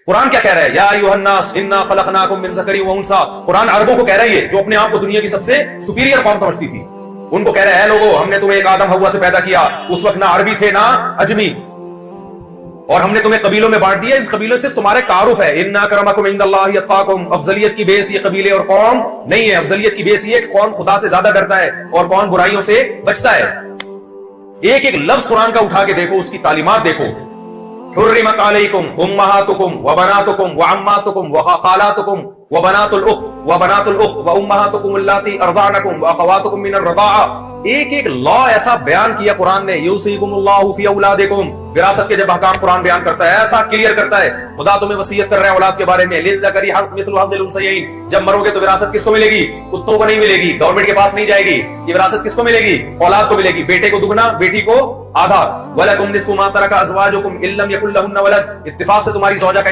قرآن کیا کہہ رہا ہے؟ یا ایھا الناس انا خلقناکم من ذکر و انثی. قرآن عربوں کو کہہ رہا ہے، یہ جو اپنے آپ کو دنیا کی سب سے سپیریئر قوم سمجھتی تھی، ان کو کہہ رہا ہے اے لوگو، ہم نے تمہیں ایک آدم حوا سے پیدا کیا، اس وقت نہ عربی تھے نہ اجمی، اور ہم نے تمہیں قبیلوں میں بانٹ دیا، اس قبیلوں سے تمہارے تعارف ہے. ان اکرمکم عند اللہ اتقاکم. افضلیت کی بیس یہ قبیلے اور قوم نہیں ہے، افضلیت کی بیس یہ کہ کون خدا سے زیادہ ڈرتا ہے اور کون برائیوں سے بچتا ہے. ایک ایک لفظ قرآن کا اٹھا کے دیکھو، اس کی تعلیمات دیکھو. حرمت علیکم امہاتکم وبناتکم وعماتکم وخالاتکم وبنات الاخت وامہاتکم اللاتی ارضعنکم واخواتکم من الرضاعہ. ایک ایک لا ایسا بیان کیا قرآن نے. یوصیکم اللہ فی اولادکم. وراثت کے جب احکام قرآن بیان کرتا ہے ایسا کلیئر کرتا ہے. خدا تمہیں وصیت کر رہا ہے اولاد کے بارے میں. للذکر مثل حظ الانثیین. جب مرو گے تو وراثت کس کو ملے گی؟ کتوں کو نہیں ملے گی، گورنمنٹ کے پاس نہیں جائے گی. یہ وراثت کس کو ملے گی؟ اولاد کو ملے گی. بیٹے کو دگنا، بیٹی کو آدھا. وَلَكُمْ نِصْفُ مَا تَرَكَ أَزْوَاجُكُمْ إِن لَّمْ يَكُن لَّهُنَّ وَلَدٌ. اتفاق سے تمہاری زوجہ کا